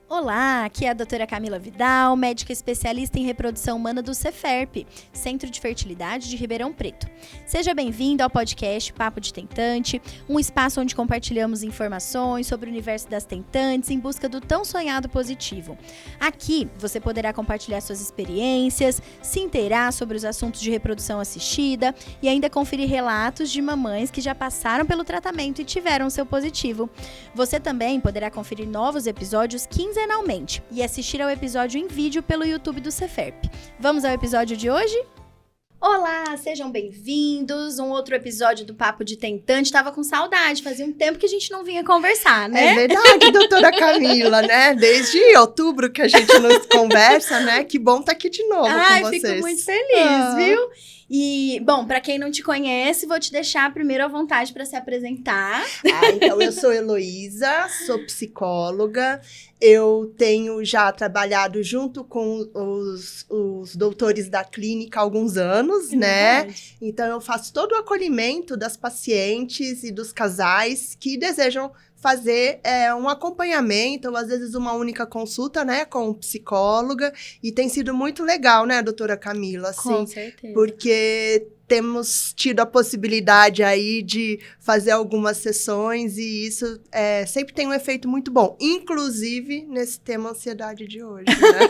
Olá, aqui é a doutora Camila Vidal, médica especialista em reprodução humana do Ceferp, Centro de Fertilidade de Ribeirão Preto. Seja bem-vindo ao podcast Papo de Tentante, um espaço onde compartilhamos informações sobre o universo das tentantes em busca do tão sonhado positivo. Aqui você poderá compartilhar suas experiências, se inteirar sobre os assuntos de reprodução assistida e ainda conferir relatos de mamães que já passaram pelo tratamento e tiveram seu positivo. Você também poderá conferir novos episódios quinzenalmente e assistir ao episódio em vídeo pelo YouTube do Ceferp. Vamos ao episódio de hoje? Olá, sejam bem-vindos, um outro episódio do Papo de Tentante. Tava com saudade, fazia um tempo que a gente não vinha conversar, né? É verdade, doutora Camila, né? Desde outubro que a gente não conversa, né? Que bom estar aqui de novo com vocês. Fico muito feliz, viu? E, bom, pra quem não te conhece, vou te deixar primeiro à vontade para se apresentar. Então, eu sou Heloísa, sou psicóloga. Eu tenho já trabalhado junto com os doutores da clínica há alguns anos, né? Verdade. Então, eu faço todo o acolhimento das pacientes e dos casais que desejam fazer um acompanhamento, ou às vezes uma única consulta, né, com psicóloga, e tem sido muito legal, né, doutora Camila? Assim, Com certeza. porque temos tido a possibilidade aí de fazer algumas sessões e isso sempre tem um efeito muito bom, inclusive nesse tema ansiedade de hoje, né?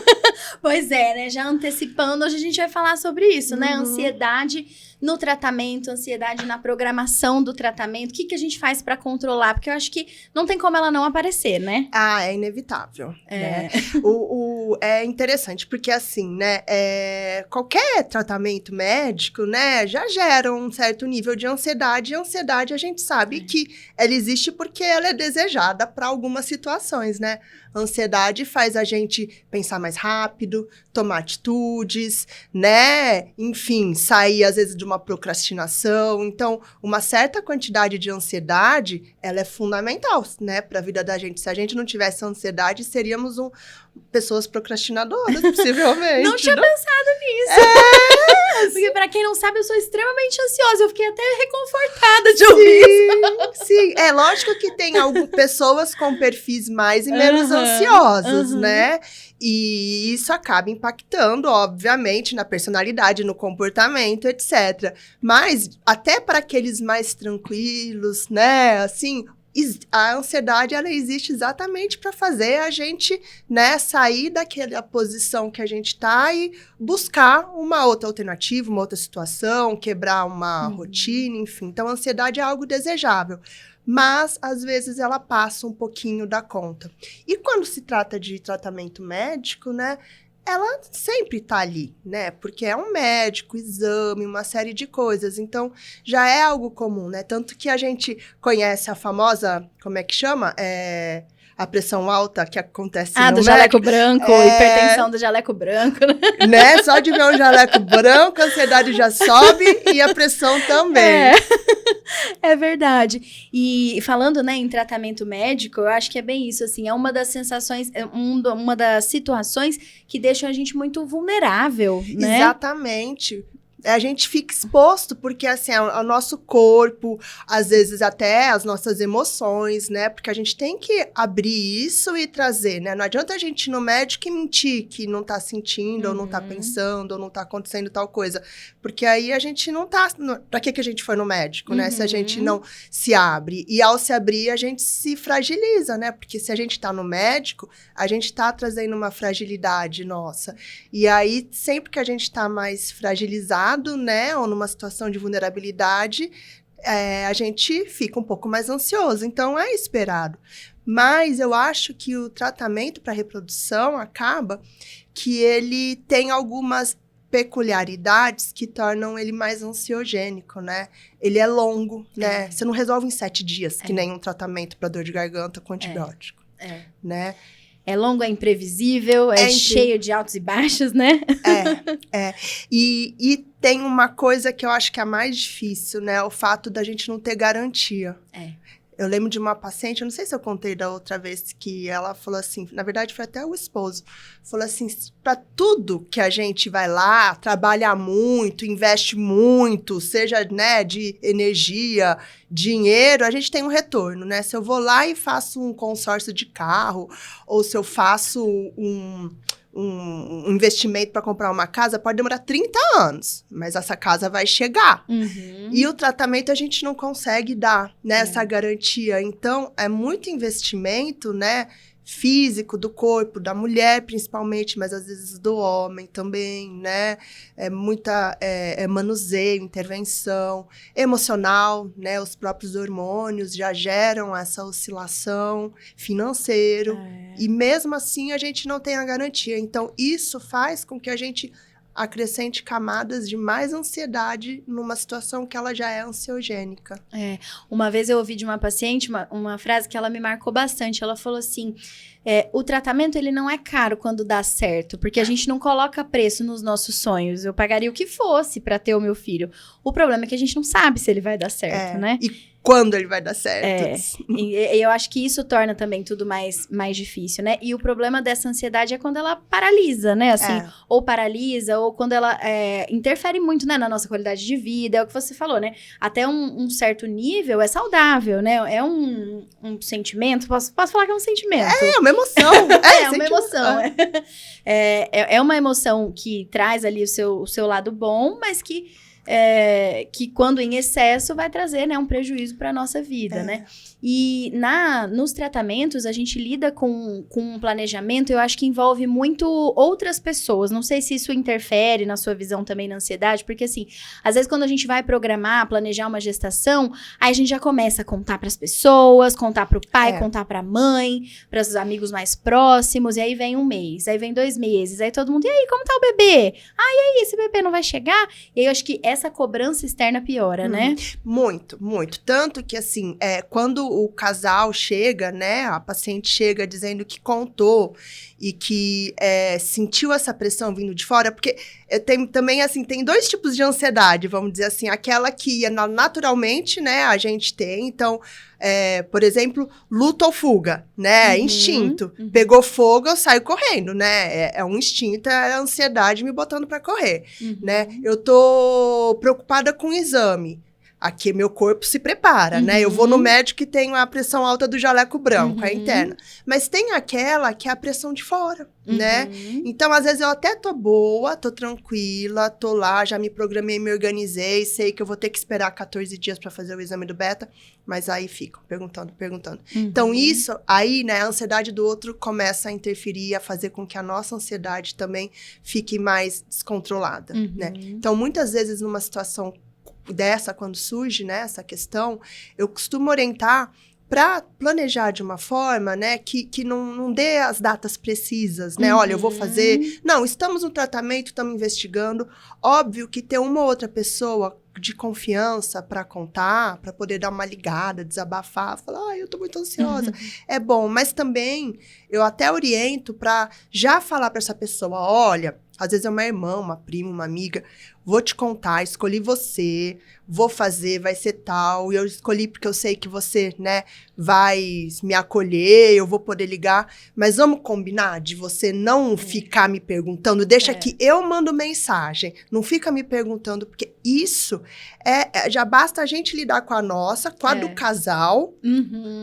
Pois é, né? Já antecipando, hoje a gente vai falar sobre isso, né? Ansiedade no tratamento, ansiedade na programação do tratamento. O que a gente faz para controlar? Porque eu acho que não tem como ela não aparecer, né? É inevitável, né? É interessante, porque assim, né, qualquer tratamento médico, né, já gera um certo nível de ansiedade, e a ansiedade a gente sabe que ela existe porque ela é desejada para algumas situações, né? A ansiedade faz a gente pensar mais rápido, tomar atitudes, né? Enfim, sair às vezes de uma procrastinação. Então, uma certa quantidade de ansiedade, ela é fundamental, né, para a vida da gente. Se a gente não tivesse ansiedade, seríamos pessoas procrastinadoras, possivelmente. Não tinha pensado nisso. Porque pra quem não sabe, eu sou extremamente ansiosa. Eu fiquei até reconfortada de ouvir isso. Sim, é lógico que tem pessoas com perfis mais e menos ansiosos, né? E isso acaba impactando, obviamente, na personalidade, no comportamento, etc. Mas até para aqueles mais tranquilos, né? Assim, a ansiedade, ela existe exatamente para fazer a gente, né, sair daquela posição que a gente tá e buscar uma outra alternativa, uma outra situação, quebrar uma rotina, enfim. Então, a ansiedade é algo desejável. Mas, às vezes, ela passa um pouquinho da conta. E quando se trata de tratamento médico, né, ela sempre tá ali, né? Porque é um médico, exame, uma série de coisas. Então, já é algo comum, né? Tanto que a gente conhece a famosa, como é que chama? A pressão alta que acontece no do médico. jaleco branco, hipertensão do jaleco branco, né? Só de ver um jaleco branco, a ansiedade já sobe e a pressão também. É verdade. E falando, né, em tratamento médico, eu acho que é bem isso, assim, é uma das sensações, uma das situações que deixam a gente muito vulnerável, né? Exatamente. A gente fica exposto, porque assim, o nosso corpo, às vezes até as nossas emoções, né? Porque a gente tem que abrir isso e trazer, né? Não adianta a gente ir no médico e mentir que não tá sentindo, ou não tá pensando, ou não tá acontecendo tal coisa. Porque aí a gente não tá... Pra que a gente foi no médico, né? Se a gente não se abre. E ao se abrir, a gente se fragiliza, né? Porque se a gente tá no médico, a gente tá trazendo uma fragilidade nossa. E aí, sempre que a gente tá mais fragilizado, né, ou numa situação de vulnerabilidade, a gente fica um pouco mais ansioso. Então, é esperado. Mas eu acho que o tratamento para reprodução acaba que ele tem algumas peculiaridades que tornam ele mais ansiogênico, né? Ele é longo, né? Você não resolve em 7 dias, que nem um tratamento para dor de garganta com antibiótico, né? É longo, é imprevisível, é cheio de altos e baixos, né? E tem uma coisa que eu acho que é a mais difícil, né? O fato da gente não ter garantia. Eu lembro de uma paciente, eu não sei se eu contei da outra vez, que ela falou assim, na verdade foi até o esposo, falou assim, para tudo que a gente vai lá, trabalha muito, investe muito, seja, né, de energia, dinheiro, a gente tem um retorno, né? Se eu vou lá e faço um consórcio de carro, ou se eu faço um investimento para comprar uma casa, pode demorar 30 anos, mas essa casa vai chegar. E o tratamento a gente não consegue dar, né, essa garantia. Então, é muito investimento, né, físico do corpo, da mulher principalmente, mas às vezes do homem também, né? É muita manuseio, intervenção, emocional, né? Os próprios hormônios já geram essa oscilação, financeiro. E mesmo assim a gente não tem a garantia. Então, isso faz com que a gente acrescente camadas de mais ansiedade numa situação que ela já é ansiogênica. Uma vez eu ouvi de uma paciente uma frase que ela me marcou bastante. Ela falou assim, o tratamento ele não é caro quando dá certo, porque a gente não coloca preço nos nossos sonhos. Eu pagaria o que fosse para ter o meu filho. O problema é que a gente não sabe se ele vai dar certo, né? E quando ele vai dar certo. E eu acho que isso torna também tudo mais difícil, né? E o problema dessa ansiedade é quando ela paralisa, né? Assim, ou paralisa, ou quando ela interfere muito, né, na nossa qualidade de vida. É o que você falou, né? Até um certo nível é saudável, né? É um sentimento. Posso falar que é um sentimento? É uma emoção. É uma emoção. É uma emoção que traz ali o seu lado bom, mas que quando em excesso vai trazer, né, um prejuízo para a nossa vida, né? E nos tratamentos a gente lida com um planejamento, eu acho que envolve muito outras pessoas. Não sei se isso interfere na sua visão também na ansiedade, porque assim, às vezes quando a gente vai programar, planejar uma gestação, aí a gente já começa a contar para as pessoas, contar para o pai, contar para a mãe, para os amigos mais próximos, e aí vem 1 mês, aí vem 2 meses, aí todo mundo, e aí, como tá o bebê? E aí, esse bebê não vai chegar? E aí eu acho que essa cobrança externa piora, né? Muito, muito. Tanto que, assim, quando o casal chega, né, a paciente chega dizendo que contou e que sentiu essa pressão vindo de fora, porque também, assim, tem 2 tipos de ansiedade, vamos dizer assim, aquela que naturalmente, né, a gente tem, então, por exemplo, luta ou fuga, né, instinto, pegou fogo, eu saio correndo, né, é um instinto, é a ansiedade me botando pra correr, né, eu tô preocupada com o exame, aqui meu corpo se prepara, né? Eu vou no médico e tenho a pressão alta do jaleco branco, a interna. Mas tem aquela que é a pressão de fora, né? Então, às vezes, eu até tô boa, tô tranquila, tô lá, já me programei, me organizei, sei que eu vou ter que esperar 14 dias para fazer o exame do beta, mas aí ficam perguntando. Então, isso aí, né, a ansiedade do outro começa a interferir, a fazer com que a nossa ansiedade também fique mais descontrolada, né? Então, muitas vezes, numa situação dessa, quando surge, né, essa questão, eu costumo orientar para planejar de uma forma, né, que não dê as datas precisas, né? Olha, eu vou fazer... Não, estamos no tratamento, estamos investigando. Óbvio que ter uma ou outra pessoa de confiança para contar, para poder dar uma ligada, desabafar, falar, eu tô muito ansiosa. É bom, mas também eu até oriento para já falar para essa pessoa, olha, às vezes é uma irmã, uma prima, uma amiga, vou te contar, escolhi você, vou fazer, vai ser tal, e eu escolhi porque eu sei que você, né, vai me acolher, eu vou poder ligar, mas vamos combinar de você não ficar me perguntando, deixa que eu mando mensagem, não fica me perguntando, porque isso já basta a gente lidar com a nossa, com a do casal,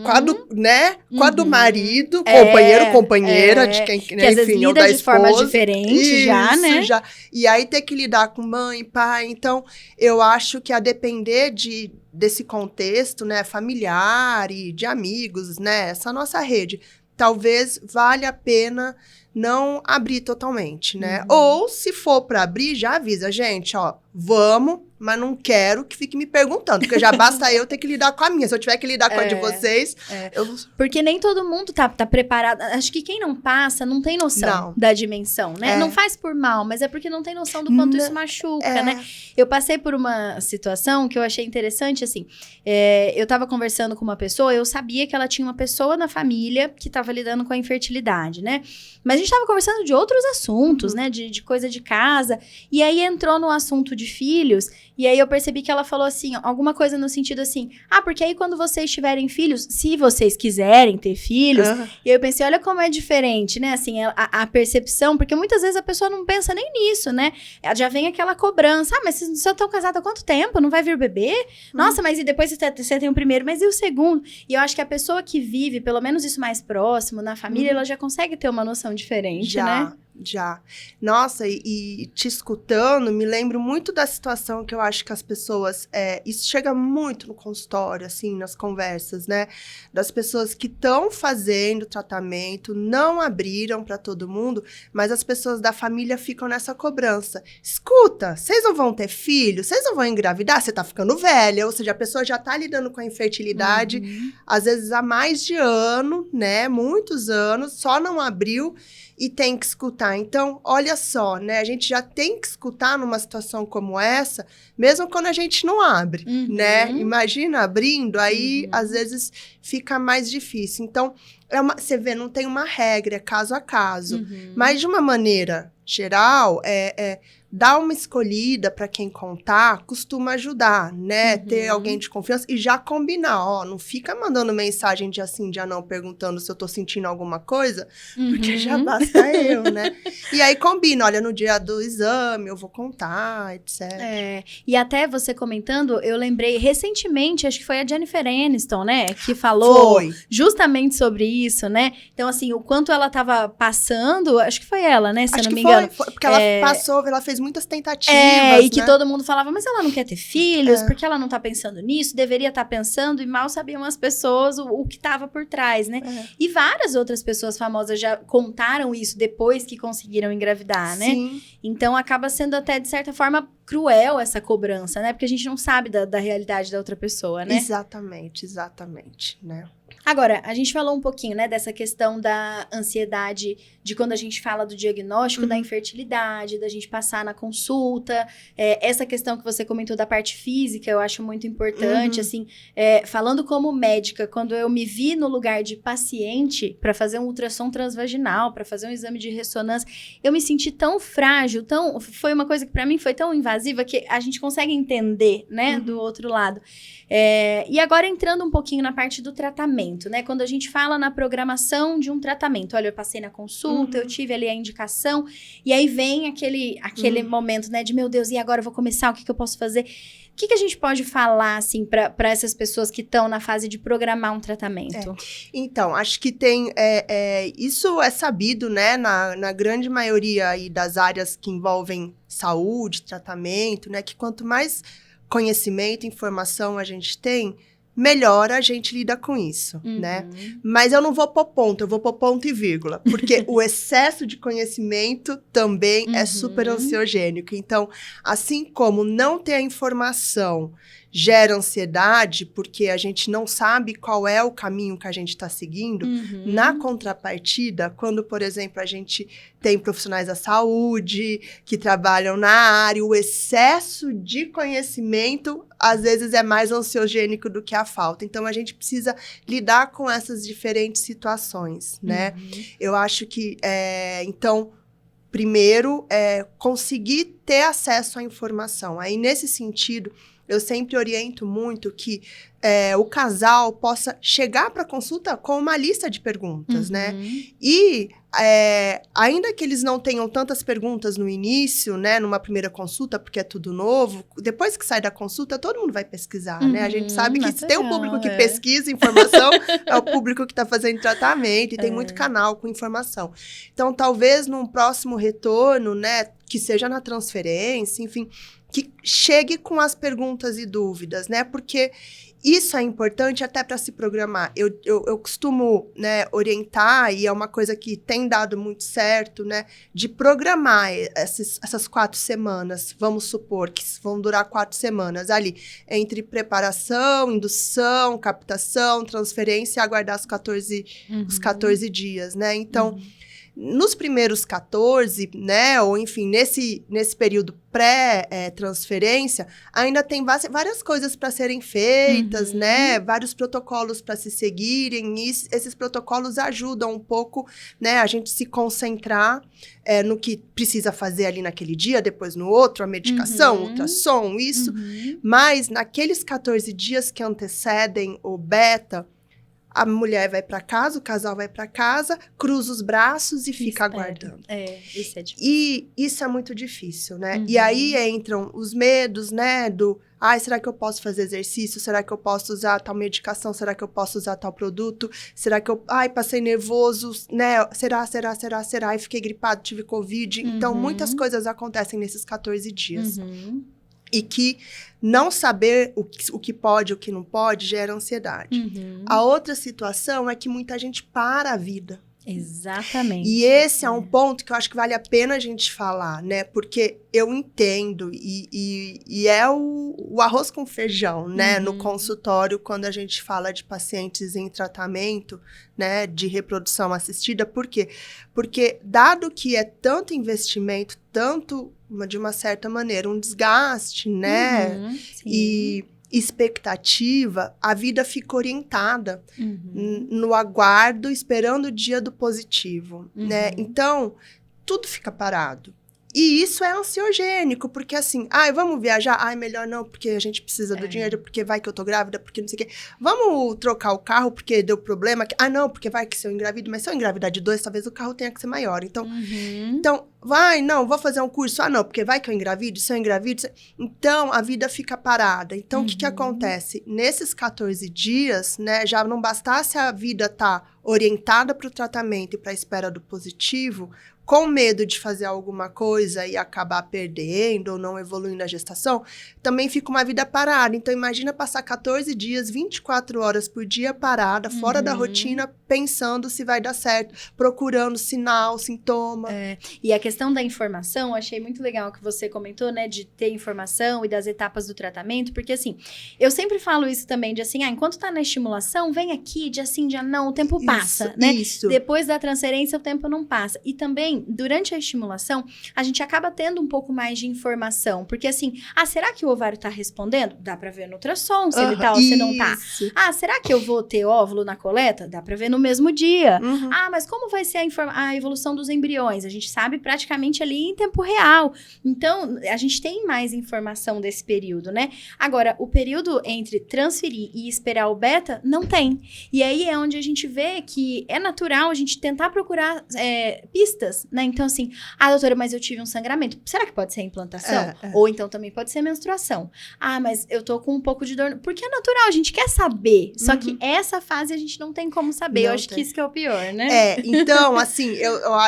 com a do, né, com a do marido, companheiro, companheira, de quem, que né, às vezes enfim, lida da de esposa. forma diferente já, né? E aí ter que lidar com mãe, pai, então eu acho que a depender desse contexto, né, familiar e de amigos, né, essa nossa rede, talvez valha a pena não abrir totalmente, né? Ou se for para abrir, já avisa, gente, ó, vamos, mas não quero que fique me perguntando, porque já basta eu ter que lidar com a minha. Se eu tiver que lidar com a de vocês, Porque nem todo mundo tá preparado. Acho que quem não passa não tem noção da dimensão, né? Não faz por mal, mas é porque não tem noção do quanto isso machuca, né? Eu passei por uma situação que eu achei interessante, assim. Eu tava conversando com uma pessoa, eu sabia que ela tinha uma pessoa na família que tava lidando com a infertilidade, né? Mas a gente tava conversando de outros assuntos, né? De coisa de casa. E aí entrou no assunto de filhos. E aí eu percebi que ela falou assim, alguma coisa no sentido assim, porque aí quando vocês tiverem filhos, se vocês quiserem ter filhos, e aí eu pensei, olha como é diferente, né, assim, a percepção, porque muitas vezes a pessoa não pensa nem nisso, né, já vem aquela cobrança, mas vocês já estão casados há quanto tempo? Não vai vir bebê? Nossa, mas e depois você tem o primeiro, mas e o segundo? E eu acho que a pessoa que vive, pelo menos isso mais próximo, na família, ela já consegue ter uma noção diferente, né? Já. Nossa, e te escutando, me lembro muito da situação que eu acho que as pessoas... isso chega muito no consultório, assim, nas conversas, né? Das pessoas que estão fazendo tratamento, não abriram para todo mundo, mas as pessoas da família ficam nessa cobrança. Escuta, vocês não vão ter filho? Vocês não vão engravidar? Você tá ficando velha. Ou seja, a pessoa já tá lidando com a infertilidade, às vezes há mais de ano, né? Muitos anos, só não abriu e tem que escutar. Então, olha só, né? A gente já tem que escutar numa situação como essa, mesmo quando a gente não abre, né? Imagina abrindo, aí às vezes fica mais difícil. Então, você vê, não tem uma regra, é caso a caso. Mas de uma maneira geral, dar uma escolhida para quem contar costuma ajudar, né? Ter alguém de confiança e já combinar, não fica mandando mensagem de sim, de não, perguntando se eu tô sentindo alguma coisa, porque já basta eu, né? E aí combina, olha, no dia do exame eu vou contar, etc. E até você comentando, eu lembrei recentemente, acho que foi a Jennifer Aniston, né? Que falou justamente sobre isso, né? Então, assim, o quanto ela tava passando, acho que foi ela, né? Se eu não me engano. Foi, porque ela passou, ela fez muitas tentativas, e que todo mundo falava, mas ela não quer ter filhos, porque ela não tá pensando nisso, deveria estar pensando, e mal sabiam as pessoas o que tava por trás, né? E várias outras pessoas famosas já contaram isso depois que conseguiram engravidar, né? Sim. Então, acaba sendo até, de certa forma, cruel essa cobrança, né? Porque a gente não sabe da realidade da outra pessoa, né? Exatamente, né? Agora, a gente falou um pouquinho, né, dessa questão da ansiedade, de quando a gente fala do diagnóstico da infertilidade, da gente passar na consulta, essa questão que você comentou da parte física, eu acho muito importante, assim, falando como médica, quando eu me vi no lugar de paciente para fazer um ultrassom transvaginal, para fazer um exame de ressonância, eu me senti tão frágil, foi uma coisa que para mim foi tão invasiva que a gente consegue entender, né, do outro lado. E agora entrando um pouquinho na parte do tratamento, né? Quando a gente fala na programação de um tratamento, olha, eu passei na consulta, eu tive ali a indicação, e aí vem aquele momento, né, de meu Deus, e agora eu vou começar, o que eu posso fazer? O que a gente pode falar, assim, para essas pessoas que estão na fase de programar um tratamento? Então, acho que isso é sabido, né, na grande maioria aí das áreas que envolvem saúde, tratamento, né, que quanto mais conhecimento, informação a gente tem, melhor a gente lida com isso, né? Mas eu não vou pôr ponto, eu vou pôr ponto e vírgula, porque o excesso de conhecimento também é super ansiogênico. Então, assim como não ter a informação gera ansiedade, porque a gente não sabe qual é o caminho que a gente está seguindo, na contrapartida, quando, por exemplo, a gente tem profissionais da saúde que trabalham na área, o excesso de conhecimento, às vezes, é mais ansiogênico do que a falta. Então, a gente precisa lidar com essas diferentes situações, né? Eu acho que, então, primeiro, conseguir ter acesso à informação. Aí, nesse sentido, eu sempre oriento muito que o casal possa chegar para a consulta com uma lista de perguntas, né? E ainda que eles não tenham tantas perguntas no início, né? Numa primeira consulta, porque é tudo novo, depois que sai da consulta, todo mundo vai pesquisar, né? A gente sabe que se tem um público que pesquisa informação, é o público que está fazendo tratamento, e tem muito canal com informação. Então, talvez num próximo retorno, né? Que seja na transferência, enfim, que chegue com as perguntas e dúvidas, né? Porque isso é importante até para se programar. Eu costumo, né, orientar, e é uma coisa que tem dado muito certo, né? De programar essas 4 semanas, vamos supor que vão durar 4 semanas ali, entre preparação, indução, captação, transferência e aguardar os 14 dias, né? Então, Nos primeiros 14, né, ou enfim, nesse período pré-transferência, ainda tem várias coisas para serem feitas, né, vários protocolos para se seguirem, e esses protocolos ajudam um pouco, né, a gente se concentrar no que precisa fazer ali naquele dia, depois no outro, a medicação, ultrassom, isso, mas naqueles 14 dias que antecedem o beta, a mulher vai para casa, o casal vai para casa, cruza os braços e fica aguardando. Isso é difícil. E isso é muito difícil, né? E aí entram os medos, né? Será que eu posso fazer exercício? Será que eu posso usar tal medicação? Será que eu posso usar tal produto? Será que passei nervoso, né? Será? E fiquei gripado, tive Covid. Então, muitas coisas acontecem nesses 14 dias. E que não saber o que pode, o que não pode, gera ansiedade. A outra situação é que muita gente para a vida. Exatamente. E esse é um ponto que eu acho que vale a pena a gente falar, né? Porque eu entendo, e é o arroz com feijão, né? No consultório, quando a gente fala de pacientes em tratamento, né? De reprodução assistida. Por quê? Porque dado que é tanto investimento, tanto, de uma certa maneira, um desgaste, né? E expectativa, a vida fica orientada no aguardo, esperando o dia do positivo, né? Então, tudo fica parado. E isso é ansiogênico, porque assim, vamos viajar? Melhor não, porque a gente precisa do dinheiro, porque vai que eu tô grávida, porque não sei o quê. Vamos trocar o carro porque deu problema? Não, porque vai que se eu engravido, mas se eu engravidar de 2, talvez o carro tenha que ser maior. Então, vou fazer um curso. Não, porque vai que eu engravido, se eu engravido... Então, a vida fica parada. Então, o que acontece? Nesses 14 dias, né, já não bastasse a vida estar orientada para o tratamento e para a espera do positivo, com medo de fazer alguma coisa e acabar perdendo ou não evoluindo a gestação, também fica uma vida parada. Então, imagina passar 14 dias, 24 horas por dia parada, fora da rotina, pensando se vai dar certo, procurando sinal, sintoma. E a questão da informação, achei muito legal que você comentou, né, de ter informação e das etapas do tratamento, porque assim, eu sempre falo isso também, de assim, enquanto tá na estimulação, vem aqui, dia sim, dia não, o tempo passa, né? Isso. Depois da transferência, o tempo não passa. E também, durante a estimulação, a gente acaba tendo um pouco mais de informação. Porque assim, será que o ovário tá respondendo? Dá pra ver no ultrassom se ele tá ou se não tá. Será que eu vou ter óvulo na coleta? Dá pra ver no mesmo dia. Mas como vai ser a evolução dos embriões? A gente sabe praticamente ali em tempo real. Então, a gente tem mais informação desse período, né? Agora, o período entre transferir e esperar o beta, não tem. E aí é onde a gente vê que é natural a gente tentar procurar pistas, né? Então, assim, doutora, mas eu tive um sangramento. Será que pode ser a implantação? Ou então também pode ser menstruação. Mas eu tô com um pouco de dor. Porque é natural, a gente quer saber. Só que essa fase a gente não tem como saber. Eu acho que isso que é o pior, né? Então, assim,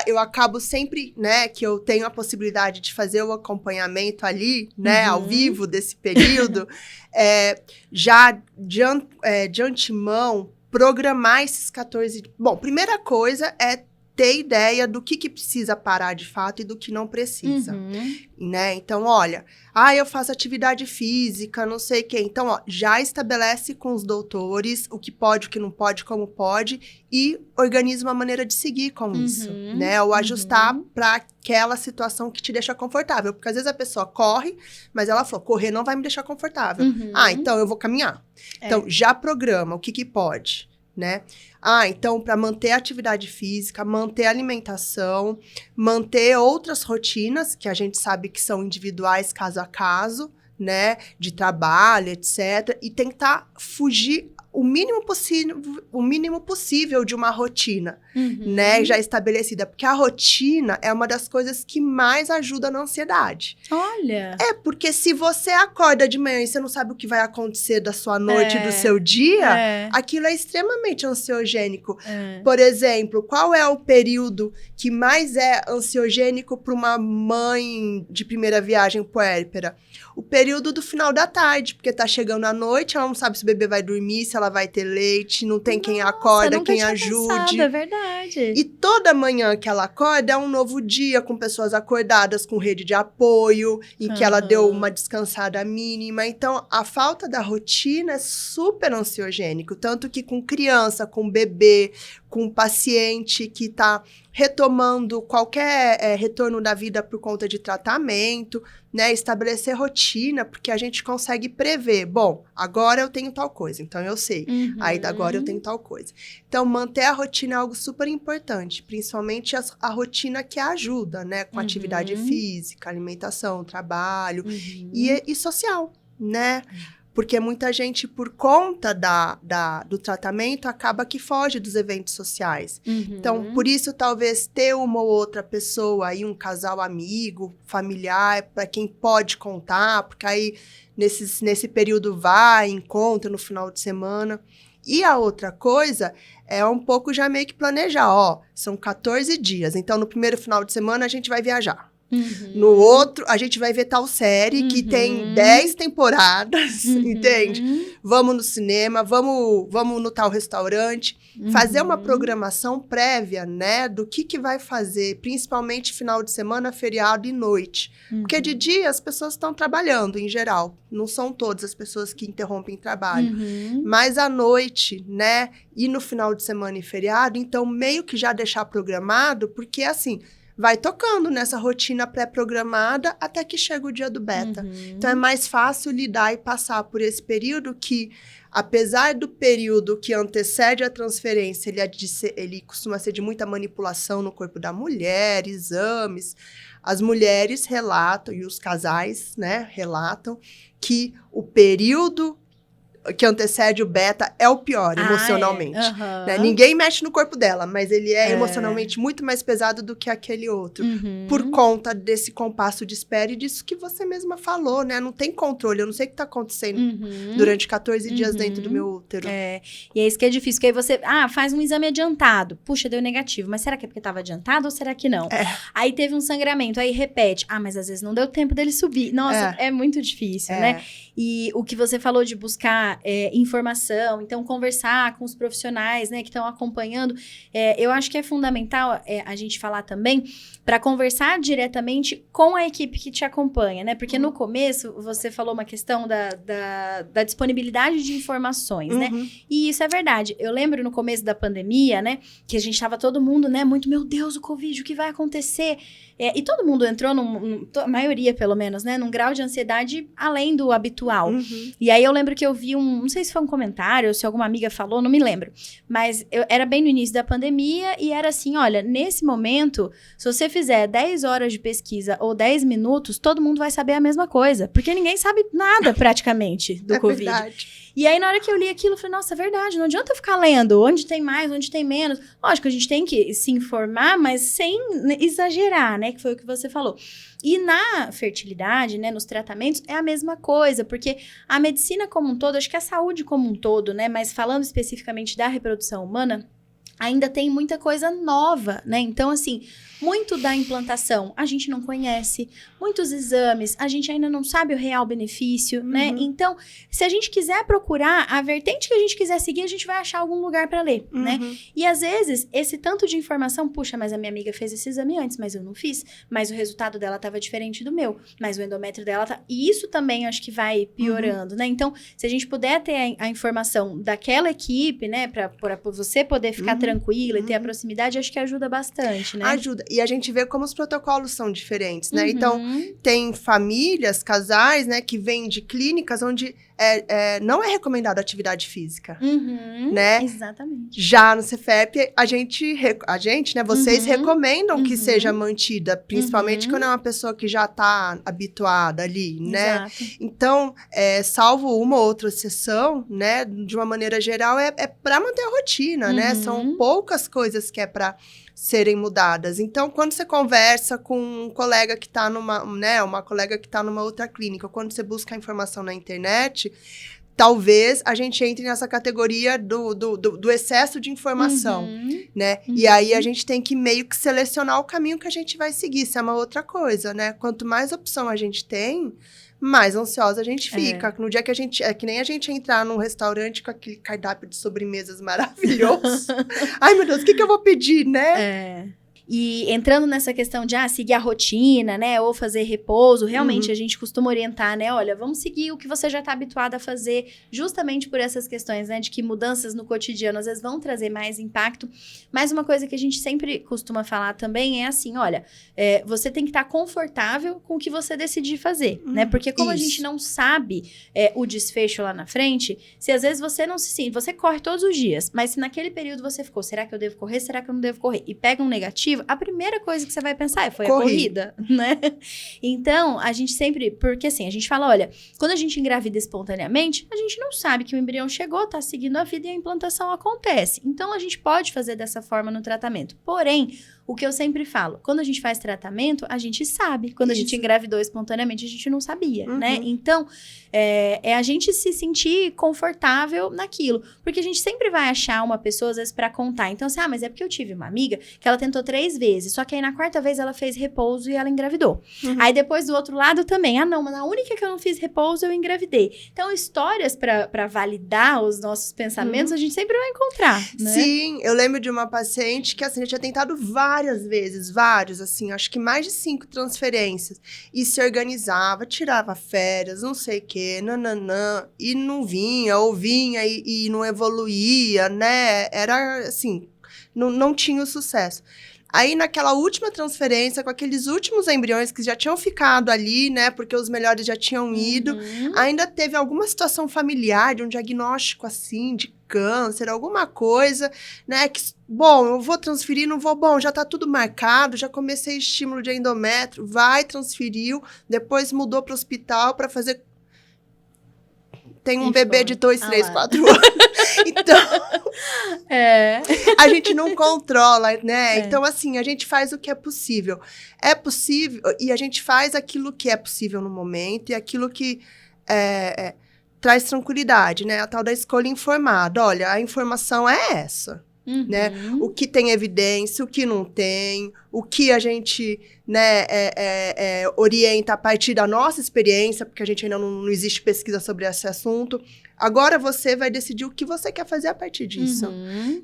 eu acabo sempre, né, que eu tenho a possibilidade de fazer o acompanhamento ali, né, ao vivo desse período, já de antemão, programar esses 14... Bom, primeira coisa é ter ideia do que precisa parar de fato e do que não precisa, né? Então, olha, eu faço atividade física, não sei o quê. Então, já estabelece com os doutores o que pode, o que não pode, como pode, e organiza uma maneira de seguir com isso, né? Ou ajustar para aquela situação que te deixa confortável. Porque às vezes a pessoa corre, mas ela falou, correr não vai me deixar confortável. Então eu vou caminhar. Então, já programa o que pode, né? Então, para manter a atividade física, manter a alimentação, manter outras rotinas, que a gente sabe que são individuais, caso a caso, né? De trabalho, etc. E tentar fugir o mínimo possível de uma rotina, né? Já estabelecida. Porque a rotina é uma das coisas que mais ajuda na ansiedade. Olha! Porque se você acorda de manhã e você não sabe o que vai acontecer da sua noite, do seu dia, aquilo é extremamente ansiogênico. Por exemplo, qual é o período que mais é ansiogênico para uma mãe de primeira viagem puérpera? O período do final da tarde, porque tá chegando a noite, ela não sabe se o bebê vai dormir, se ela vai ter leite, não tem quem acorda, quem ajude. Pensado, é verdade. E toda manhã que ela acorda é um novo dia, com pessoas acordadas, com rede de apoio, em que ela deu uma descansada mínima. Então, a falta da rotina é super ansiogênico, tanto que com criança, com bebê, com paciente que está retomando qualquer retorno da vida por conta de tratamento, né? Estabelecer rotina, porque a gente consegue prever. Bom, agora eu tenho tal coisa, então eu sei. Aí agora eu tenho tal coisa. Então, manter a rotina é algo super importante, principalmente a rotina que ajuda, né? Com atividade física, alimentação, trabalho e social, né? Porque muita gente, por conta do tratamento, acaba que foge dos eventos sociais. Então, por isso, talvez ter uma ou outra pessoa aí, um casal amigo, familiar, para quem pode contar, porque aí, nesse período vai, encontra no final de semana. E a outra coisa é um pouco já meio que planejar. Ó, são 14 dias, então no primeiro final de semana a gente vai viajar. No outro, a gente vai ver tal série que tem 10 temporadas, entende? Vamos no cinema, vamos no tal restaurante. Fazer uma programação prévia, né? Do que vai fazer, principalmente final de semana, feriado e noite. Porque de dia as pessoas estão trabalhando, em geral. Não são todas as pessoas que interrompem trabalho. Mas à noite, né? E no final de semana e feriado, então meio que já deixar programado, porque assim... vai tocando nessa rotina pré-programada até que chega o dia do beta. Então, é mais fácil lidar e passar por esse período que, apesar do período que antecede a transferência, ele costuma ser de muita manipulação no corpo da mulher, exames. As mulheres relatam, e os casais, né, relatam, que o período que antecede o beta é o pior, emocionalmente. Né? Ninguém mexe no corpo dela, mas ele é emocionalmente muito mais pesado do que aquele outro. Por conta desse compasso de espera e disso que você mesma falou, né? Não tem controle, eu não sei o que tá acontecendo durante 14 dias dentro do meu útero. E é isso que é difícil, porque aí você, faz um exame adiantado. Puxa, deu negativo, mas será que é porque tava adiantado ou será que não? Aí teve um sangramento, aí repete. Mas às vezes não deu tempo dele subir. Nossa, é muito difícil, né? E o que você falou de buscar informação, então conversar com os profissionais, né, que estão acompanhando, eu acho que é fundamental a gente falar também para conversar diretamente com a equipe que te acompanha, né? Porque no começo você falou uma questão da disponibilidade de informações, né? E isso é verdade. Eu lembro no começo da pandemia, né, que a gente tava todo mundo, né, muito, meu Deus, o Covid, o que vai acontecer? E todo mundo entrou, a maioria pelo menos, né, num grau de ansiedade além do habitual. E aí eu lembro que eu vi não sei se foi um comentário ou se alguma amiga falou, não me lembro. Mas era bem no início da pandemia e era assim, olha, nesse momento, se você fizer 10 horas de pesquisa ou 10 minutos, todo mundo vai saber a mesma coisa. Porque ninguém sabe nada praticamente do Covid. Verdade. E aí, na hora que eu li aquilo, eu falei, nossa, é verdade, não adianta ficar lendo onde tem mais, onde tem menos. Lógico, a gente tem que se informar, mas sem exagerar, né? Que foi o que você falou. E na fertilidade, né, nos tratamentos, é a mesma coisa, porque a medicina como um todo, acho que a saúde como um todo, né, mas falando especificamente da reprodução humana, ainda tem muita coisa nova, né? Então, assim, muito da implantação a gente não conhece, muitos exames a gente ainda não sabe o real benefício, né? Então, se a gente quiser procurar a vertente que a gente quiser seguir, a gente vai achar algum lugar para ler, né? E às vezes, esse tanto de informação, puxa, mas a minha amiga fez esse exame antes, mas eu não fiz, mas o resultado dela estava diferente do meu, mas o endométrio dela tá... E isso também eu acho que vai piorando, né? Então, se a gente puder ter a informação daquela equipe, né, para você poder ficar tranquila e ter a proximidade, acho que ajuda bastante, né? Ajuda. E a gente vê como os protocolos são diferentes, né? Então, tem famílias, casais, né, que vêm de clínicas onde não é recomendada atividade física, né? Exatamente. Já no Cefep, a gente, né, vocês recomendam que seja mantida, principalmente quando é uma pessoa que já tá habituada ali, né? Exato. Então, salvo uma ou outra exceção, né, de uma maneira geral, é para manter a rotina, né? São poucas coisas que é para serem mudadas. Então, quando você conversa com um colega que está uma colega que está numa outra clínica, ou quando você busca a informação na internet, talvez a gente entre nessa categoria do excesso de informação, né? E aí a gente tem que meio que selecionar o caminho que a gente vai seguir, isso é uma outra coisa, né? Quanto mais opção a gente tem, mais ansiosa a gente fica. No dia que a gente... É que nem a gente entrar num restaurante com aquele cardápio de sobremesas maravilhoso. Ai, meu Deus, o que eu vou pedir, né? E entrando nessa questão de seguir a rotina, né? Ou fazer repouso, realmente a gente costuma orientar, né? Olha, vamos seguir o que você já está habituado a fazer, justamente por essas questões, né? De que mudanças no cotidiano às vezes vão trazer mais impacto. Mas uma coisa que a gente sempre costuma falar também é assim, olha, você tem que estar confortável com o que você decidir fazer, né? Porque como a gente não sabe o desfecho lá na frente, se às vezes você não se sente, você corre todos os dias, mas se naquele período você ficou, será que eu devo correr? Será que eu não devo correr? E pega um negativo, a primeira coisa que você vai pensar foi a corrida, né? Então, a gente sempre... Porque assim, a gente fala, olha, quando a gente engravida espontaneamente, a gente não sabe que o embrião chegou, tá seguindo a vida e a implantação acontece. Então, a gente pode fazer dessa forma no tratamento. Porém, o que eu sempre falo, quando a gente faz tratamento, a gente sabe. Quando a gente engravidou espontaneamente, a gente não sabia, né? Então, é a gente se sentir confortável naquilo. Porque a gente sempre vai achar uma pessoa, às vezes, pra contar. Então, assim, mas é porque eu tive uma amiga que ela tentou 3 vezes, só que aí na 4ª vez ela fez repouso e ela engravidou. Aí depois do outro lado também, não, mas na única que eu não fiz repouso, eu engravidei. Então, histórias pra validar os nossos pensamentos, a gente sempre vai encontrar, né? Sim, eu lembro de uma paciente que, assim, já tinha tentado várias vezes, assim, acho que mais de 5 transferências, e se organizava, tirava férias, não sei o quê, nananã, e não vinha, ou vinha e não evoluía, né? Era, assim, não tinha o sucesso. Aí, naquela última transferência, com aqueles últimos embriões que já tinham ficado ali, né? Porque os melhores já tinham ido. Ainda teve alguma situação familiar, de um diagnóstico, assim, de câncer, alguma coisa, né? Que, bom, eu vou transferir, não vou... Bom, já tá tudo marcado, já comecei estímulo de endométrio, transferiu, depois mudou para o hospital para fazer... Tem um bebê de 2, 3, 4 anos. Então, a gente não controla, né? Então, assim, a gente faz o que é possível. É possível, e a gente faz aquilo que é possível no momento, e aquilo que traz tranquilidade, né? A tal da escolha informada. Olha, a informação é essa. Né? O que tem evidência, o que não tem, o que a gente, né, orienta a partir da nossa experiência, porque a gente ainda não existe pesquisa sobre esse assunto. Agora você vai decidir o que você quer fazer a partir disso,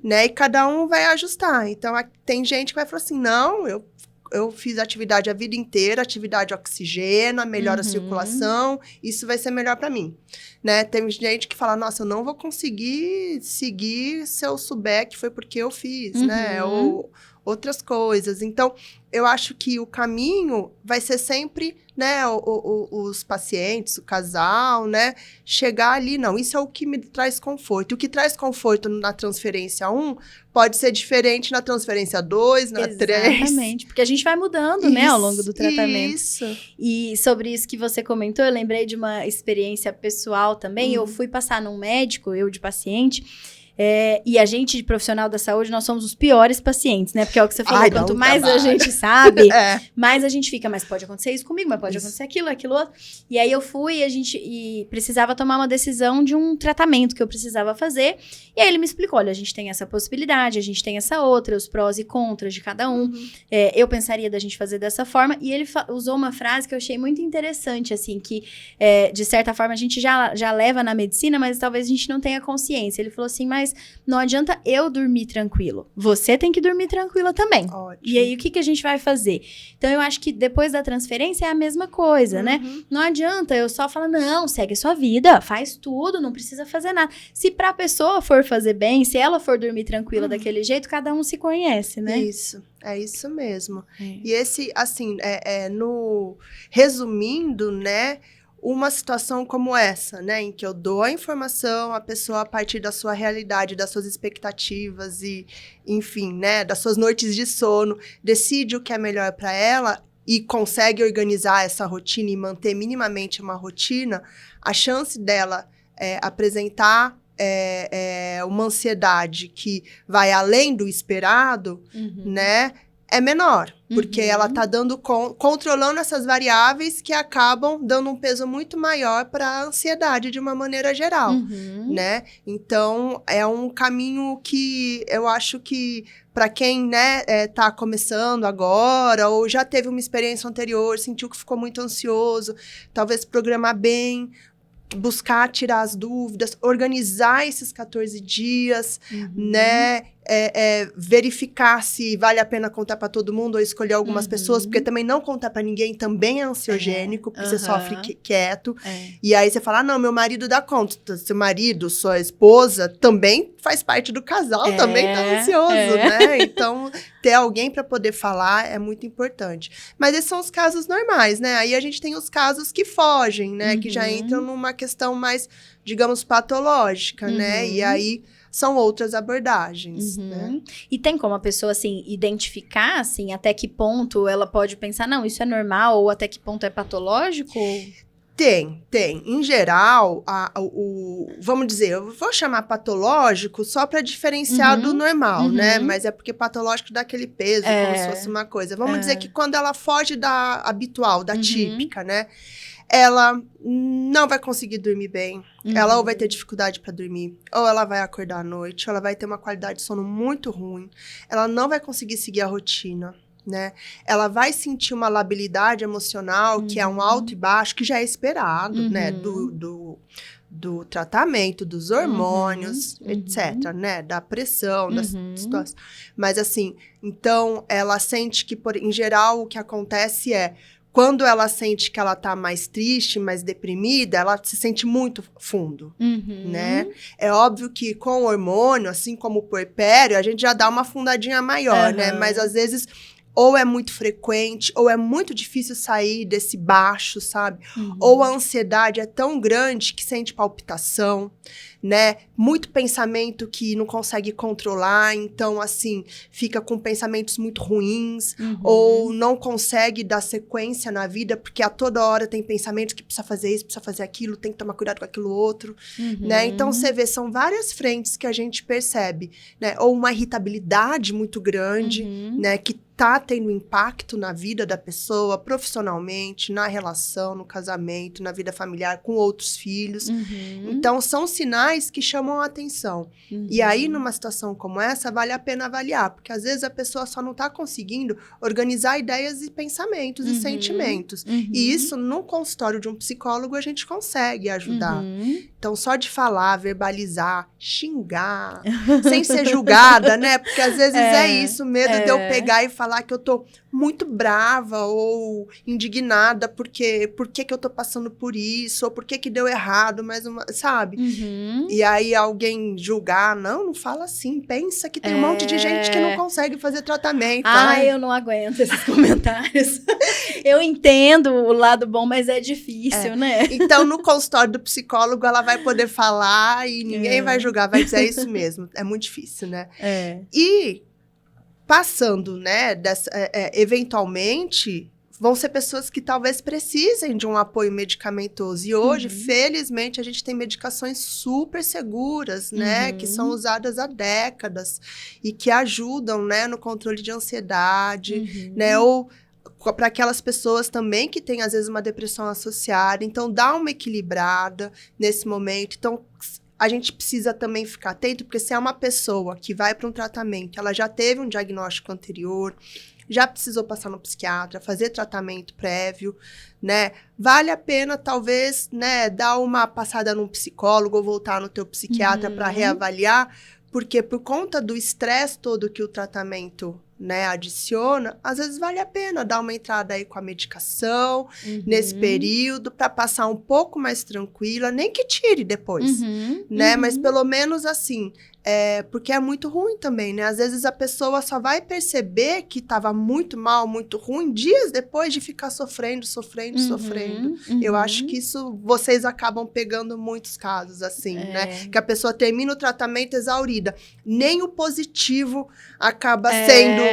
né? E cada um vai ajustar. Então, tem gente que vai falar assim, não, eu fiz atividade a vida inteira, atividade oxigena, melhora a circulação, isso vai ser melhor para mim, né? Tem gente que fala, nossa, eu não vou conseguir seguir se eu souber que foi porque eu fiz, né? Ou outras coisas. Então, eu acho que o caminho vai ser sempre, né, os pacientes, o casal, né, chegar ali, não, isso é o que me traz conforto. E o que traz conforto na transferência 1 pode ser diferente na transferência 2, na 3. Exatamente, porque a gente vai mudando, né, ao longo do tratamento. Isso. E sobre isso que você comentou, eu lembrei de uma experiência pessoal também. Eu fui passar num médico, eu de paciente, e a gente, de profissional da saúde, nós somos os piores pacientes, né? Porque é o que você falou, quanto mais a gente sabe, mais a gente fica, mas pode acontecer isso comigo, mas pode acontecer aquilo outro. E aí eu fui e precisava tomar uma decisão de um tratamento que eu precisava fazer. E aí ele me explicou, olha, a gente tem essa possibilidade, a gente tem essa outra, os prós e contras de cada um. Eu pensaria da gente fazer dessa forma. E ele usou uma frase que eu achei muito interessante, assim, que de certa forma a gente já leva na medicina, mas talvez a gente não tenha consciência. Ele falou assim, mas não adianta eu dormir tranquilo. Você tem que dormir tranquila também. Ótimo. E aí, o que a gente vai fazer? Então, eu acho que depois da transferência é a mesma coisa, né? Não adianta eu só falar, não, segue a sua vida, faz tudo, não precisa fazer nada. Se pra pessoa for fazer bem, se ela for dormir tranquila daquele jeito, cada um se conhece, né? Isso. É isso mesmo. E esse, assim, resumindo, né? Uma situação como essa, né, em que eu dou a informação à pessoa a partir da sua realidade, das suas expectativas e, enfim, né, das suas noites de sono, decide o que é melhor para ela e consegue organizar essa rotina e manter minimamente uma rotina, a chance dela apresentar uma ansiedade que vai além do esperado, né, é menor, porque ela está controlando essas variáveis que acabam dando um peso muito maior para a ansiedade de uma maneira geral, né? Então, é um caminho que eu acho que para quem, né, tá começando agora ou já teve uma experiência anterior, sentiu que ficou muito ansioso, talvez programar bem, buscar tirar as dúvidas, organizar esses 14 dias, né? verificar se vale a pena contar para todo mundo ou escolher algumas pessoas, porque também não contar para ninguém também é ansiogênico, porque você sofre quieto. E aí você fala, não, meu marido dá conta. Seu marido, sua esposa, também faz parte do casal, também tá ansioso, né? Então, ter alguém para poder falar é muito importante. Mas esses são os casos normais, né? Aí a gente tem os casos que fogem, né? Que já entram numa questão mais, digamos, patológica, né? E aí são outras abordagens, né? E tem como a pessoa, assim, identificar, assim, até que ponto ela pode pensar, não, isso é normal, ou até que ponto é patológico? Tem. Em geral, vamos dizer, eu vou chamar patológico só para diferenciar do normal, né? Mas é porque patológico dá aquele peso, como se fosse uma coisa. Vamos dizer que quando ela foge da habitual, da típica, né? Ela não vai conseguir dormir bem, ela ou vai ter dificuldade para dormir, ou ela vai acordar à noite, ou ela vai ter uma qualidade de sono muito ruim, ela não vai conseguir seguir a rotina, né? Ela vai sentir uma labilidade emocional, que é um alto e baixo, que já é esperado, né? Do tratamento, dos hormônios, etc., né? Da pressão, da situação. Mas assim, então, ela sente que, em geral, o que acontece é, quando ela sente que ela tá mais triste, mais deprimida, ela se sente muito fundo, né? É óbvio que com o hormônio, assim como o puerpério, a gente já dá uma fundadinha maior, né? Mas às vezes ou é muito frequente, ou é muito difícil sair desse baixo, sabe? Ou a ansiedade é tão grande que sente palpitação, né? Muito pensamento que não consegue controlar, então, assim, fica com pensamentos muito ruins, ou não consegue dar sequência na vida, porque a toda hora tem pensamento que precisa fazer isso, precisa fazer aquilo, tem que tomar cuidado com aquilo outro, né? Então, você vê, são várias frentes que a gente percebe, né? Ou uma irritabilidade muito grande, né? Que tá tendo impacto na vida da pessoa, profissionalmente, na relação, no casamento, na vida familiar, com outros filhos. Então, são sinais que chamam a atenção. E aí, numa situação como essa, vale a pena avaliar, porque às vezes a pessoa só não tá conseguindo organizar ideias e pensamentos e sentimentos. E isso, no consultório de um psicólogo, a gente consegue ajudar. Então, só de falar, verbalizar, xingar, sem ser julgada, né? Porque às vezes é isso, medo de eu pegar e falar que eu tô muito brava ou indignada por que eu tô passando por isso, ou por que deu errado, sabe? E aí alguém julgar, não fala assim, pensa que tem um monte de gente que não consegue fazer tratamento. Eu não aguento esses comentários. Eu entendo o lado bom, mas é difícil, né? Então, no consultório do psicólogo, ela vai poder falar e ninguém vai julgar, vai dizer isso mesmo. É muito difícil, né? E passando, né, eventualmente, vão ser pessoas que talvez precisem de um apoio medicamentoso. E hoje, felizmente, a gente tem medicações super seguras, né, que são usadas há décadas e que ajudam, né, no controle de ansiedade, né, ou para aquelas pessoas também que têm, às vezes, uma depressão associada. Então, dá uma equilibrada nesse momento. Então, a gente precisa também ficar atento, porque se é uma pessoa que vai para um tratamento, ela já teve um diagnóstico anterior, já precisou passar no psiquiatra, fazer tratamento prévio, né? Vale a pena, talvez, né, dar uma passada num psicólogo ou voltar no teu psiquiatra para reavaliar, porque por conta do estresse todo que o tratamento, né, adiciona, às vezes vale a pena dar uma entrada aí com a medicação nesse período para passar um pouco mais tranquila, nem que tire depois, né? Mas pelo menos assim, porque é muito ruim também, né? Às vezes a pessoa só vai perceber que estava muito mal, muito ruim, dias depois de ficar sofrendo. Eu acho que isso, vocês acabam pegando muitos casos assim, né? Que a pessoa termina o tratamento exaurida. Nem o positivo acaba sendo...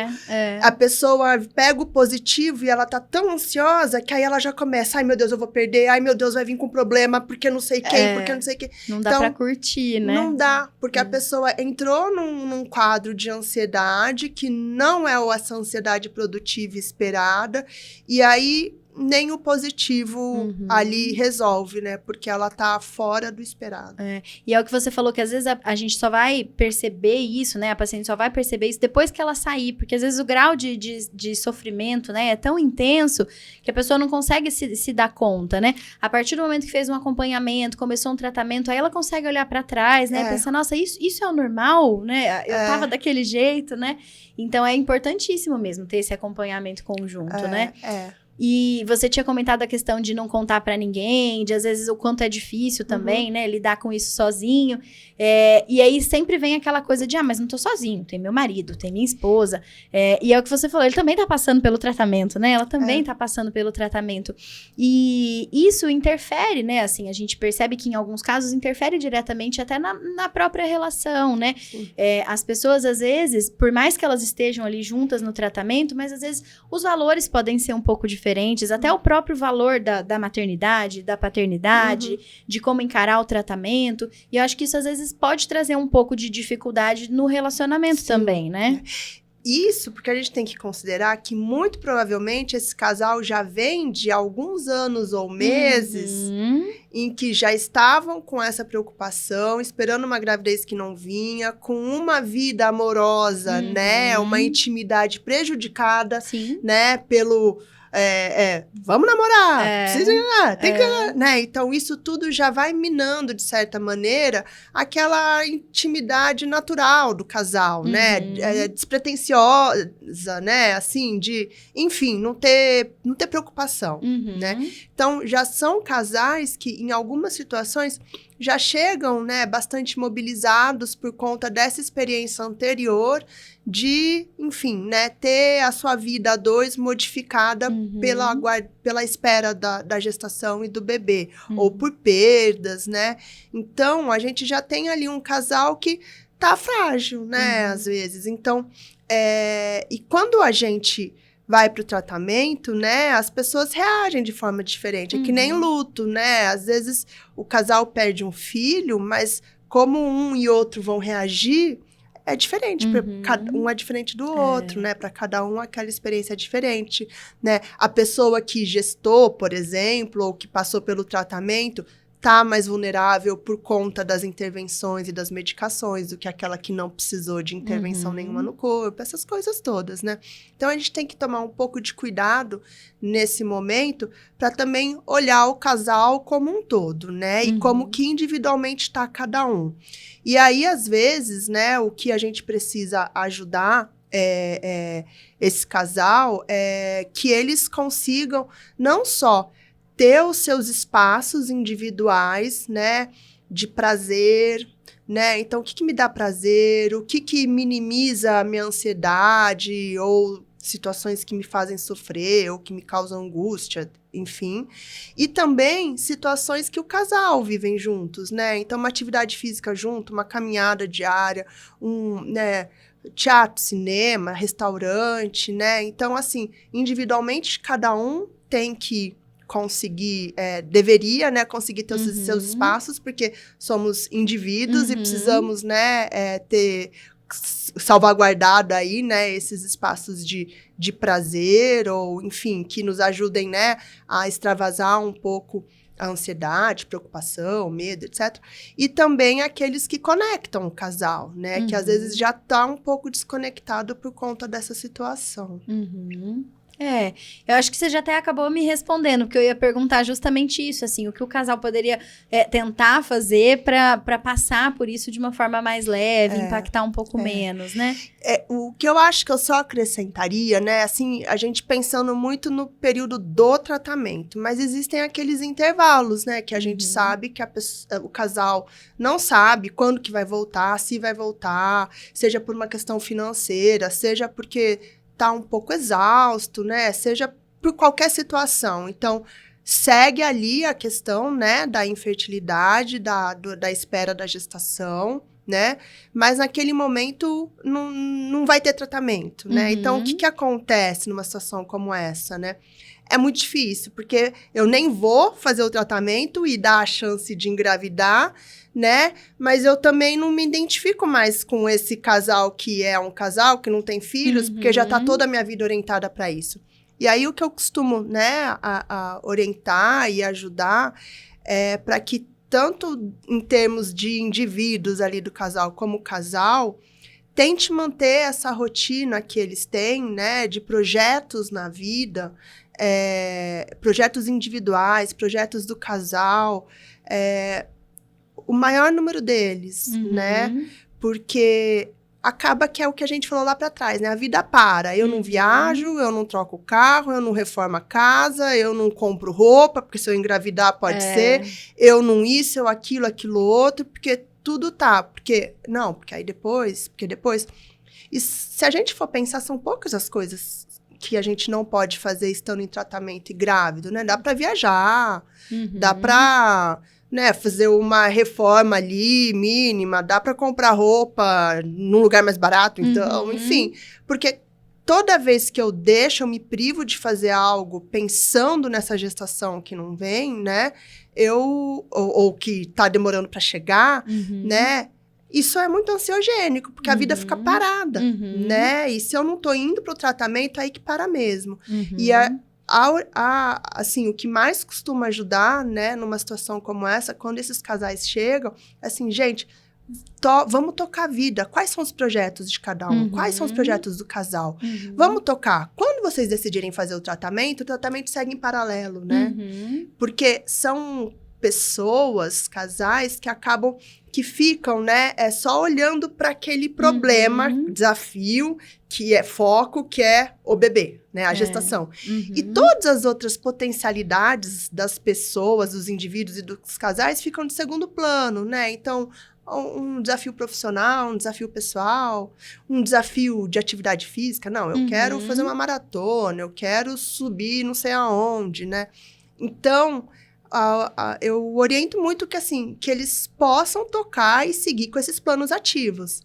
A pessoa pega o positivo e ela tá tão ansiosa que aí ela já começa, ai meu Deus, eu vou perder, ai meu Deus, vai vir com problema, porque não sei quem, porque não sei quem. Não dá pra curtir, né? Não dá, porque a pessoa entrou num quadro de ansiedade que não é essa ansiedade produtiva esperada, e aí nem o positivo ali resolve, né? Porque ela tá fora do esperado. E é o que você falou, que às vezes a gente só vai perceber isso, né? A paciente só vai perceber isso depois que ela sair, porque às vezes o grau de sofrimento, né, é tão intenso que a pessoa não consegue se dar conta, né? A partir do momento que fez um acompanhamento, começou um tratamento, aí ela consegue olhar pra trás, né? Pensar, nossa, isso é o normal, né? Eu tava daquele jeito, né? Então é importantíssimo mesmo ter esse acompanhamento conjunto, né? E você tinha comentado a questão de não contar pra ninguém, de às vezes o quanto é difícil também, né, lidar com isso sozinho. E aí sempre vem aquela coisa de, mas não tô sozinho, tem meu marido, tem minha esposa. E é o que você falou, ele também tá passando pelo tratamento, né? Ela também tá passando pelo tratamento. E isso interfere, né? Assim, a gente percebe que em alguns casos interfere diretamente até na própria relação, né? As pessoas, às vezes, por mais que elas estejam ali juntas no tratamento, mas às vezes os valores podem ser um pouco diferentes, até o próprio valor da maternidade, da paternidade, de como encarar o tratamento. E eu acho que isso, às vezes, pode trazer um pouco de dificuldade no relacionamento também, né? Isso porque a gente tem que considerar que, muito provavelmente, esse casal já vem de alguns anos ou meses em que já estavam com essa preocupação, esperando uma gravidez que não vinha, com uma vida amorosa, né? Uma intimidade prejudicada, né? Pelo... vamos namorar, precisa tem que, né? Então, isso tudo já vai minando, de certa maneira, aquela intimidade natural do casal, né? Despretensiosa, né? Assim, enfim, não ter preocupação, né? Então, já são casais que, em algumas situações, já chegam, né, bastante mobilizados por conta dessa experiência anterior de, enfim, né, ter a sua vida a dois modificada pela espera da gestação e do bebê, ou por perdas, né? Então, a gente já tem ali um casal que tá frágil, né, às vezes. Então, e quando a gente vai para o tratamento, né, as pessoas reagem de forma diferente. É que nem luto, né? Às vezes o casal perde um filho, mas como um e outro vão reagir, é diferente. Um é diferente do outro, né? Para cada um, aquela experiência é diferente, né? A pessoa que gestou, por exemplo, ou que passou pelo tratamento, tá mais vulnerável por conta das intervenções e das medicações do que aquela que não precisou de intervenção nenhuma no corpo, essas coisas todas, né? Então, a gente tem que tomar um pouco de cuidado nesse momento para também olhar o casal como um todo, né? E como que individualmente está cada um. E aí, às vezes, né, o que a gente precisa ajudar esse casal é que eles consigam não só ter os seus espaços individuais, né, de prazer, né? Então, o que me dá prazer? O que minimiza a minha ansiedade? Ou situações que me fazem sofrer, ou que me causam angústia, enfim. E também situações que o casal vivem juntos, né? Então, uma atividade física junto, uma caminhada diária, né, teatro, cinema, restaurante, né? Então, assim, individualmente, cada um tem que conseguir, deveria, né, conseguir ter os seus espaços, porque somos indivíduos e precisamos, né, ter salvaguardado aí, né, esses espaços de prazer, ou, enfim, que nos ajudem, né, a extravasar um pouco a ansiedade, preocupação, medo, etc. E também aqueles que conectam o casal, né, que às vezes já tá um pouco desconectado por conta dessa situação. Eu acho que você já até acabou me respondendo, porque eu ia perguntar justamente isso, assim, o que o casal poderia tentar fazer para passar por isso de uma forma mais leve, impactar um pouco menos, né? O que eu acho que eu só acrescentaria, né, assim, a gente pensando muito no período do tratamento, mas existem aqueles intervalos, né, que a gente sabe que o casal não sabe quando que vai voltar, se vai voltar, seja por uma questão financeira, seja porque tá um pouco exausto, né? Seja por qualquer situação. Então, segue ali a questão, né, da infertilidade, da espera da gestação, né? Mas naquele momento não vai ter tratamento, né? Então, o que acontece numa situação como essa, né? É muito difícil, porque eu nem vou fazer o tratamento e dar a chance de engravidar, né? Mas eu também não me identifico mais com esse casal que é um casal que não tem filhos, porque já tá toda a minha vida orientada para isso. E aí, o que eu costumo, né, a orientar e ajudar é para que, tanto em termos de indivíduos ali do casal, como casal, tente manter essa rotina que eles têm, né, de projetos na vida, projetos individuais, projetos do casal, o maior número deles, né, porque acaba que é o que a gente falou lá para trás, né? A vida para. Eu não viajo, eu não troco o carro, eu não reformo a casa, eu não compro roupa, porque se eu engravidar pode ser. Eu não isso, eu aquilo outro, porque tudo tá. Porque aí depois. E se a gente for pensar, são poucas as coisas que a gente não pode fazer estando em tratamento e grávido, né? Dá para viajar, dá para... né, fazer uma reforma ali mínima, dá para comprar roupa num lugar mais barato, então, enfim. Porque toda vez que eu deixo, eu me privo de fazer algo pensando nessa gestação que não vem, né, ou que tá demorando para chegar, né, isso é muito ansiogênico, porque a vida fica parada, né, e se eu não tô indo pro tratamento, aí que para mesmo. E assim, o que mais costuma ajudar, né, numa situação como essa, quando esses casais chegam, assim, gente, vamos tocar a vida. Quais são os projetos de cada um? Quais são os projetos do casal? Vamos tocar. Quando vocês decidirem fazer o tratamento segue em paralelo, né? Porque são pessoas, casais, que ficam, né, só olhando para aquele problema, desafio, que é foco, que é o bebê, né, a gestação. E todas as outras potencialidades das pessoas, dos indivíduos e dos casais ficam de segundo plano, né? Então, um desafio profissional, um desafio pessoal, um desafio de atividade física. Não, eu quero fazer uma maratona, eu quero subir não sei aonde, né? Então... eu oriento muito que eles possam tocar e seguir com esses planos ativos,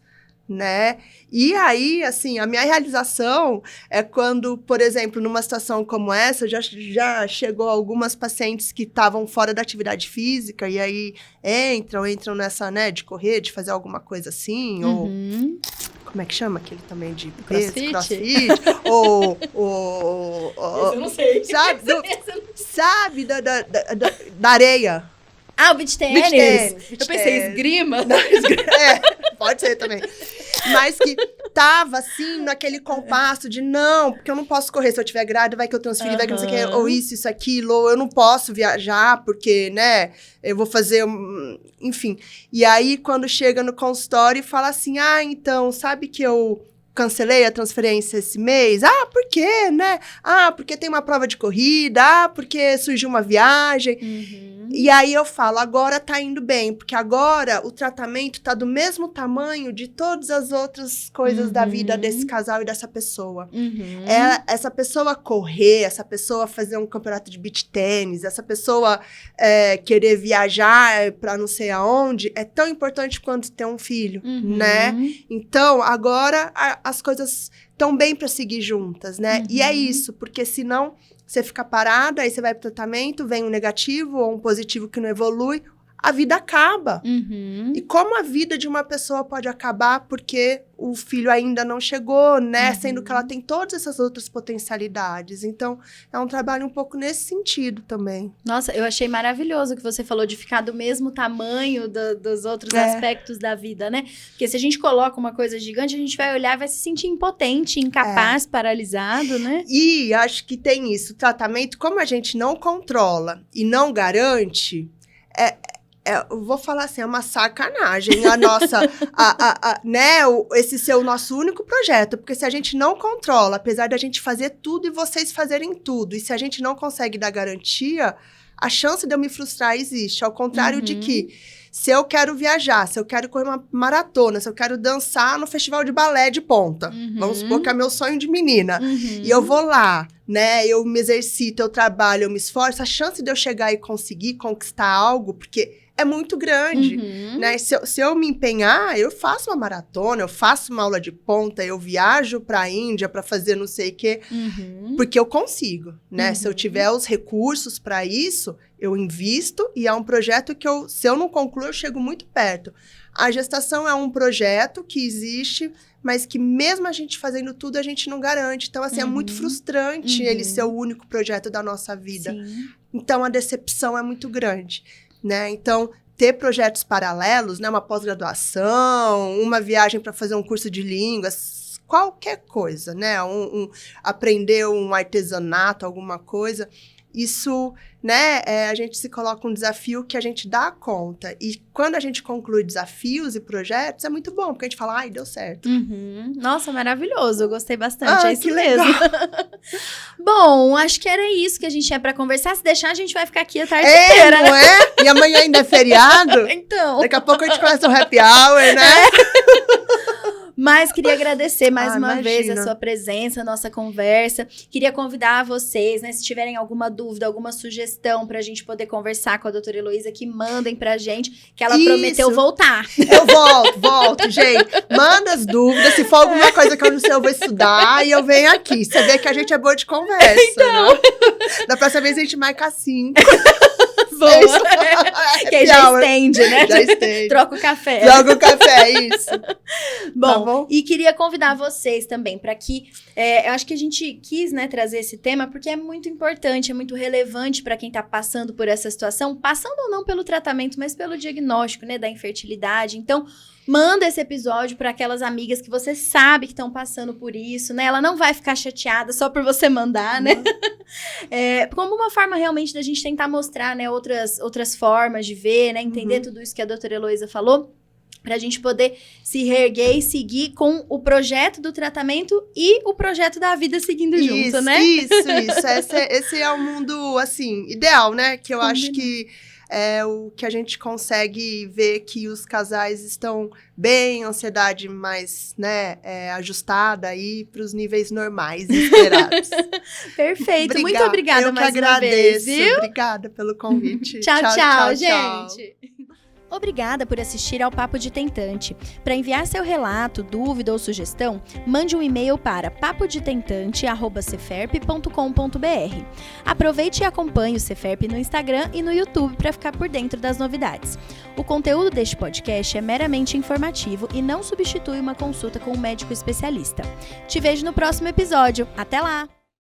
né? E aí, assim, a minha realização é quando, por exemplo, numa situação como essa, já chegou algumas pacientes que estavam fora da atividade física e aí entram nessa, né, de correr, de fazer alguma coisa assim, ou... Como é que chama aquele também de peso? Crossfit? Ou eu não sei. Sabe, da areia. O beach tênis. Eu pensei, esgrima? Não, pode ser também. Mas que tava, assim, naquele compasso de não, porque eu não posso correr se eu tiver grávida, vai que eu transfiro, vai que não sei o que, ou isso, aquilo, ou eu não posso viajar, porque, né, eu vou fazer, enfim. E aí, quando chega no consultório e fala assim, então, sabe que eu cancelei a transferência esse mês? Por quê, né? Porque tem uma prova de corrida, porque surgiu uma viagem. E aí eu falo, agora tá indo bem, porque agora o tratamento tá do mesmo tamanho de todas as outras coisas da vida desse casal e dessa pessoa. Essa pessoa correr, essa pessoa fazer um campeonato de beach tênis, essa pessoa querer viajar pra não sei aonde, é tão importante quanto ter um filho, né? Então, agora as coisas estão bem para seguir juntas, né? E é isso, porque senão você fica parada, aí você vai pro tratamento, vem um negativo ou um positivo que não evolui, a vida acaba. E como a vida de uma pessoa pode acabar porque o filho ainda não chegou, né? Sendo que ela tem todas essas outras potencialidades. Então, é um trabalho um pouco nesse sentido também. Nossa, eu achei maravilhoso que você falou de ficar do mesmo tamanho dos outros aspectos da vida, né? Porque se a gente coloca uma coisa gigante, a gente vai olhar e vai se sentir impotente, incapaz, paralisado, né? E acho que tem isso. O tratamento, como a gente não controla e não garante... eu vou falar assim, é uma sacanagem a nossa, né, esse ser o nosso único projeto, porque se a gente não controla, apesar de a gente fazer tudo e vocês fazerem tudo, e se a gente não consegue dar garantia, a chance de eu me frustrar existe, ao contrário de que, se eu quero viajar, se eu quero correr uma maratona, se eu quero dançar no festival de balé de ponta, vamos supor que é meu sonho de menina, e eu vou lá, né, eu me exercito, eu trabalho, eu me esforço, a chance de eu chegar e conseguir conquistar algo, porque... é muito grande, né? Se eu me empenhar, eu faço uma maratona, eu faço uma aula de ponta, eu viajo para a Índia para fazer não sei o quê, porque eu consigo, né? Se eu tiver os recursos para isso, eu invisto e é um projeto que se eu não concluo, eu chego muito perto. A gestação é um projeto que existe mas que mesmo a gente fazendo tudo, a gente não garante. Então, assim, é muito frustrante ele ser o único projeto da nossa vida. Sim. Então, a decepção é muito grande, né? Então, ter projetos paralelos, né? Uma pós-graduação, uma viagem para fazer um curso de línguas, qualquer coisa, né? Aprender um artesanato, alguma coisa. Isso, né, a gente se coloca um desafio que a gente dá conta. E quando a gente conclui desafios e projetos, é muito bom, porque a gente fala, ai, deu certo. Nossa, maravilhoso, eu gostei bastante, é isso que mesmo. Bom, acho que era isso que a gente tinha pra conversar. Se deixar, a gente vai ficar aqui a tarde inteira. Não é? E amanhã ainda é feriado? Então. Daqui a pouco a gente começa um happy hour, né? Mas queria agradecer mais uma imagina. vez a sua presença, a nossa conversa. Queria convidar vocês, né, se tiverem alguma dúvida, alguma sugestão pra gente poder conversar com a doutora Heloísa, que mandem pra gente, que ela prometeu voltar. Eu volto, gente. Manda as dúvidas, se for alguma coisa que eu não sei, eu vou estudar e eu venho aqui. Você vê que a gente é boa de conversa, então. Né? Da próxima vez a gente marca 5. Boa. Que aí já estende, né? Já estende. Troca o café. Joga o café, isso. Bom, e queria convidar vocês também para que... eu acho que a gente quis, né, trazer esse tema porque é muito importante, é muito relevante para quem tá passando por essa situação, passando ou não pelo tratamento, mas pelo diagnóstico, né, da infertilidade. Então, manda esse episódio para aquelas amigas que você sabe que estão passando por isso, né? Ela não vai ficar chateada só por você mandar, né? Como uma forma realmente da gente tentar mostrar, né, outras formas de ver, né? Entender tudo isso que a doutora Heloísa falou, pra gente poder se reerguer e seguir com o projeto do tratamento e o projeto da vida seguindo junto, né? Isso. Esse é o mundo, assim, ideal, né? Que eu acho que é o que a gente consegue ver que os casais estão bem, ansiedade mais, né, ajustada aí para os níveis normais esperados. Perfeito, muito obrigada mais uma vez, viu? Obrigada pelo convite. Tchau, gente. Obrigada por assistir ao Papo de Tentante. Para enviar seu relato, dúvida ou sugestão, mande um e-mail para papodetentante@ceferp.com.br. Aproveite e acompanhe o Ceferp no Instagram e no YouTube para ficar por dentro das novidades. O conteúdo deste podcast é meramente informativo e não substitui uma consulta com um médico especialista. Te vejo no próximo episódio. Até lá!